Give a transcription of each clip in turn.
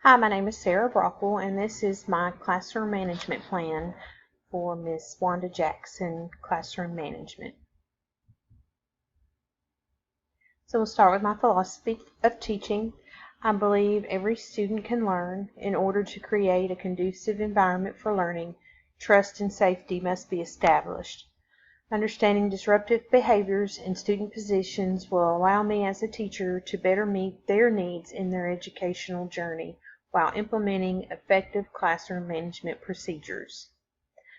Hi, my name is Sarah Brockwell, and this is my classroom management plan for Miss Wanda Jackson Classroom Management. So we'll start with my philosophy of teaching. I believe every student can learn. In order to create a conducive environment for learning, trust and safety must be established. Understanding disruptive behaviors in student positions will allow me as a teacher to better meet their needs in their educational journey while implementing effective classroom management procedures.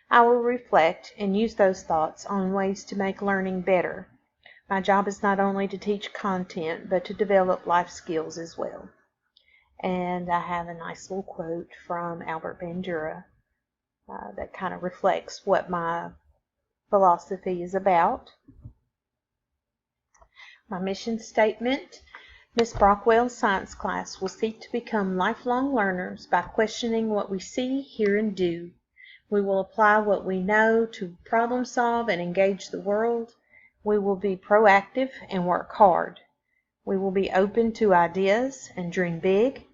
I will reflect and use those thoughts on ways to make learning better. My job is not only to teach content, but to develop life skills as well. And I have a nice little quote from Albert Bandura that kind of reflects what my philosophy is about. My mission statement: Miss Brockwell's science class will seek to become lifelong learners by questioning what we see, hear, and do. We will apply what we know to problem solve and engage the world. We will be proactive and work hard. We will be open to ideas and dream big.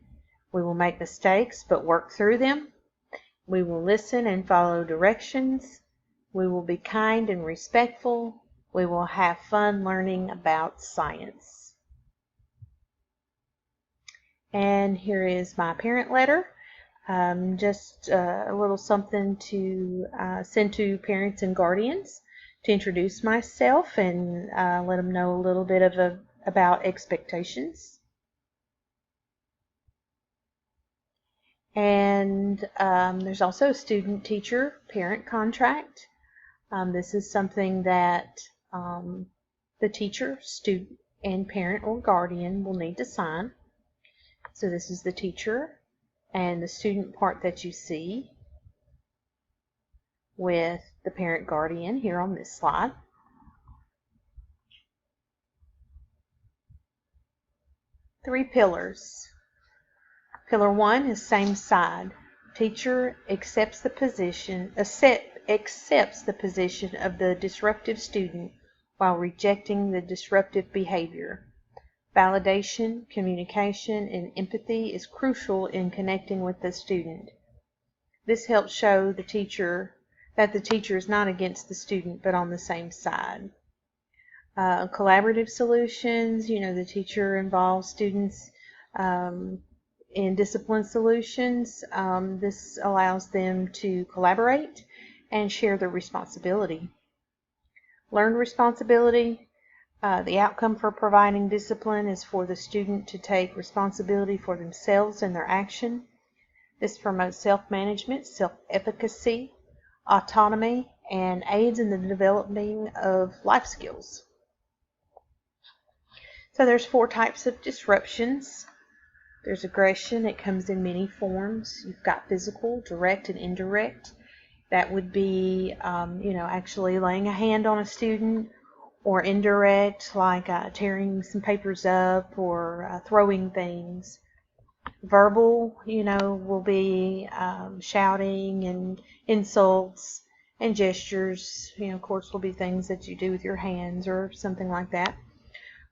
We will make mistakes but work through them. We will listen and follow directions. We will be kind and respectful. We will have fun learning about science. And here is my parent letter. Just a little something to send to parents and guardians to introduce myself and let them know a little bit about expectations. And there's also a student-teacher-parent contract. This is something that the teacher, student, and parent or guardian will need to sign. So this is the teacher and the student part that you see with the parent guardian here on this slide. Three pillars. Pillar 1 is same side. Teacher accepts the position of the disruptive student while rejecting the disruptive behavior. Validation, communication, and empathy is crucial in connecting with the student. This helps show the teacher that the teacher is not against the student but on the same side. Collaborative solutions, the teacher involves students in discipline solutions. This allows them to collaborate and share their responsibility. Learned responsibility. The outcome for providing discipline is for the student to take responsibility for themselves and their action. This promotes self-management, self-efficacy, autonomy, and aids in the developing of life skills. So there's 4 types of disruptions. There's aggression. It comes in many forms. You've got physical, direct, and indirect. That would be, actually laying a hand on a student, or indirect, like tearing some papers up or throwing things. Verbal, will be shouting and insults, and gestures, of course, will be things that you do with your hands or something like that.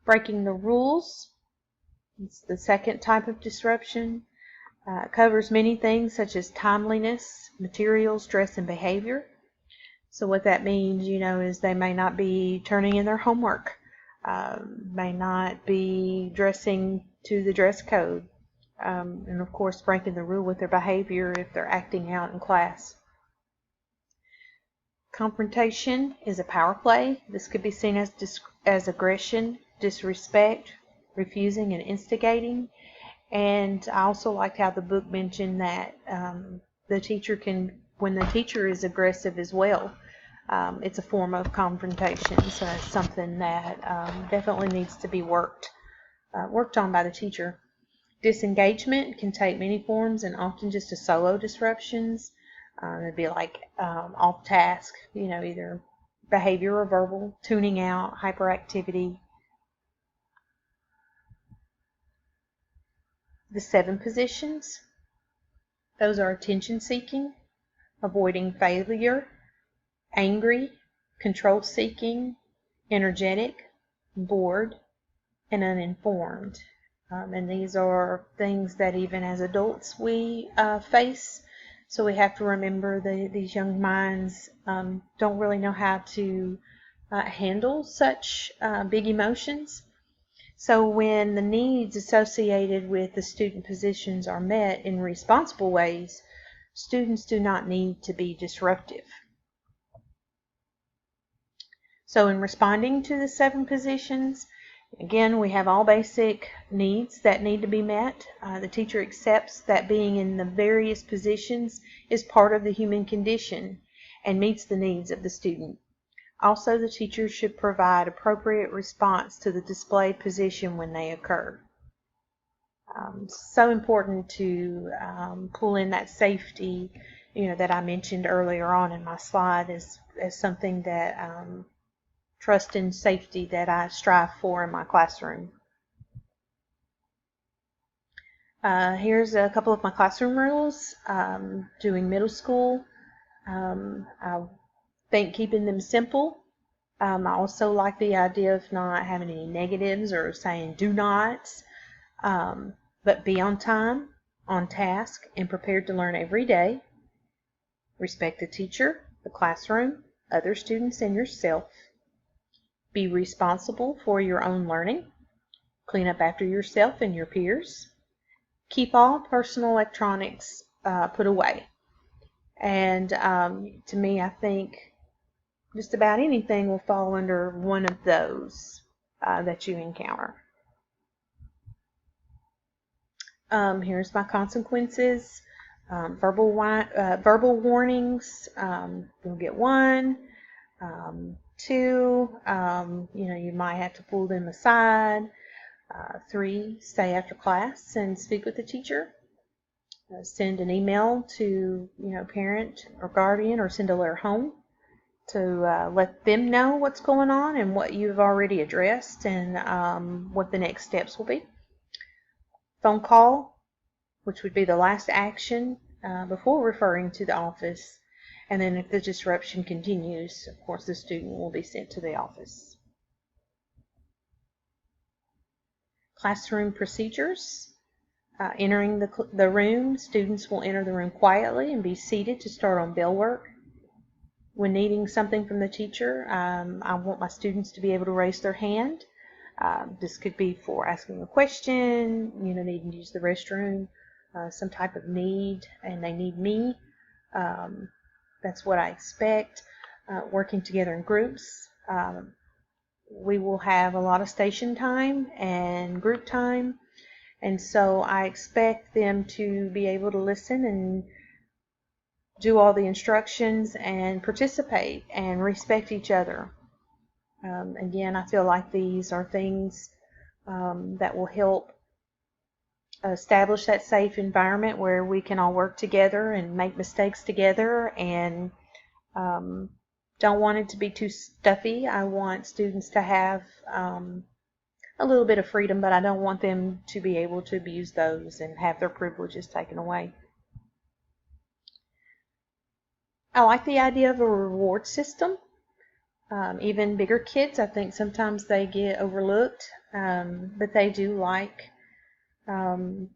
Breaking the rules. It's the second type of disruption. It covers many things such as timeliness, materials, dress, and behavior. So what that means, is they may not be turning in their homework, may not be dressing to the dress code, and of course breaking the rule with their behavior if they're acting out in class. Confrontation is a power play. This could be seen as aggression, disrespect, refusing, and instigating. And I also liked how the book mentioned that the teacher can, when the teacher is aggressive as well, it's a form of confrontation. So it's something that definitely needs to be worked on by the teacher. Disengagement can take many forms and often just a solo disruptions. It'd be like off task, either behavior or verbal, tuning out, hyperactivity. The 7 positions, those are attention seeking, avoiding failure, angry, control seeking, energetic, bored, and uninformed. And these are things that even as adults we face. So we have to remember these young minds don't really know how to handle such big emotions. So when the needs associated with the student positions are met in responsible ways, students do not need to be disruptive. So in responding to the 7 positions, again, we have all basic needs that need to be met. The teacher accepts that being in the various positions is part of the human condition and meets the needs of the student. Also, the teacher should provide appropriate response to the displayed position when they occur. So important to pull in that safety, that I mentioned earlier on in my slide as something that trust and safety that I strive for in my classroom. Here's a couple of my classroom rules. Doing middle school, I think keeping them simple. I also like the idea of not having any negatives or saying do nots, but be on time, on task, and prepared to learn every day. Respect the teacher, the classroom, other students, and yourself. Be responsible for your own learning. Clean up after yourself and your peers. Keep all personal electronics put away. And to me, I think just about anything will fall under one of those that you encounter. Here's my consequences. Verbal warnings, you'll get 1. 2, you might have to pull them aside. 3, stay after class and speak with the teacher. Send an email to, parent or guardian, or send a letter home to let them know what's going on and what you've already addressed and what the next steps will be. Phone call, which would be the last action before referring to the office. And then if the disruption continues, of course, the student will be sent to the office. Classroom procedures. Entering the room, students will enter the room quietly and be seated to start on bell work. When needing something from the teacher, I want my students to be able to raise their hand. This could be for asking a question, needing to use the restroom, some type of need, and they need me. That's what I expect. Working together in groups. We will have a lot of station time and group time, and so I expect them to be able to listen and do all the instructions and participate and respect each other. Again, I feel like these are things that will help establish that safe environment where we can all work together and make mistakes together, and don't want it to be too stuffy. I want students to have a little bit of freedom, but I don't want them to be able to abuse those and have their privileges taken away. I like the idea of a reward system. Even bigger kids, I think sometimes they get overlooked, but they do like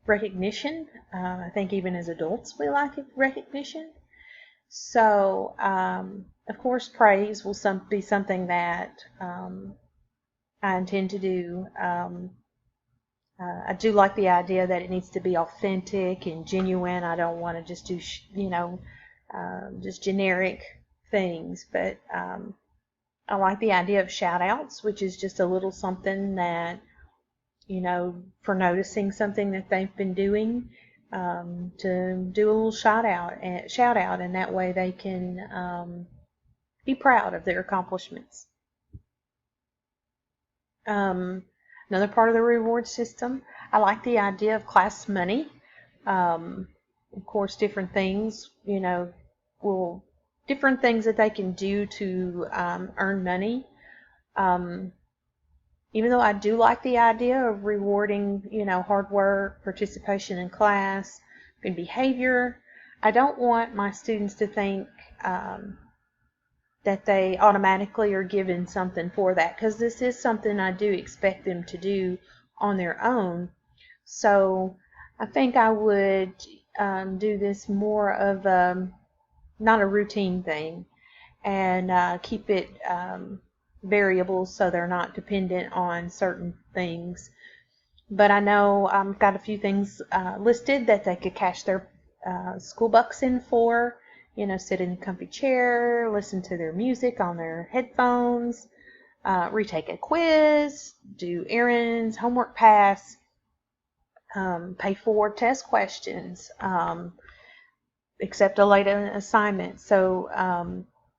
recognition. I think even as adults we like recognition. So, of course, praise will be something that I intend to do. I do like the idea that it needs to be authentic and genuine. I don't want to just do, just generic things, but I like the idea of shout outs, which is just a little something that, for noticing something that they've been doing, to do a little shout out, and that way they can be proud of their accomplishments. Another part of the reward system, I like the idea of class money. Of course, different things, different things that they can do to earn money. Even though I do like the idea of rewarding, hard work, participation in class, good behavior, I don't want my students to think that they automatically are given something for that, because this is something I do expect them to do on their own. So I think I would do this more of not a routine thing, and keep it variable so they're not dependent on certain things. But I know I've got a few things listed that they could cash their school bucks in for. You know, sit in a comfy chair, listen to their music on their headphones, retake a quiz, do errands, homework pass, pay for test questions, accept a late assignment. So,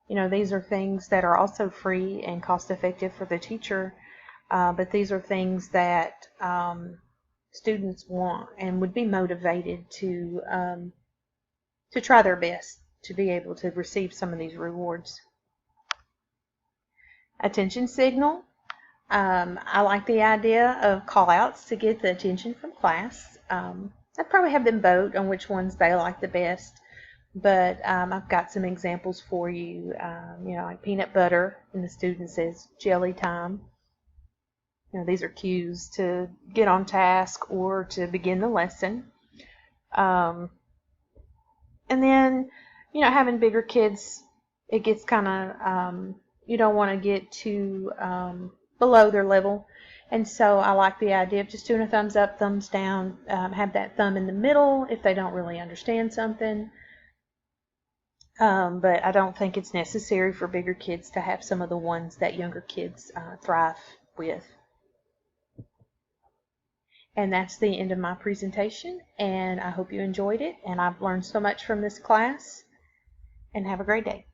you know, these are things that are also free and cost effective for the teacher, but these are things that students want and would be motivated to try their best to be able to receive some of these rewards. Attention signal. I like the idea of call outs to get the attention from class. I'd probably have them vote on which ones they like the best, but I've got some examples for you. You know, like peanut butter, and the student says jelly time. You know, these are cues to get on task or to begin the lesson. And then, you know, having bigger kids, it gets kind of, you don't want to get too below their level. And so I like the idea of just doing a thumbs up, thumbs down, have that thumb in the middle if they don't really understand something. But I don't think it's necessary for bigger kids to have some of the ones that younger kids thrive with. And that's the end of my presentation, and I hope you enjoyed it, and I've learned so much from this class, and have a great day.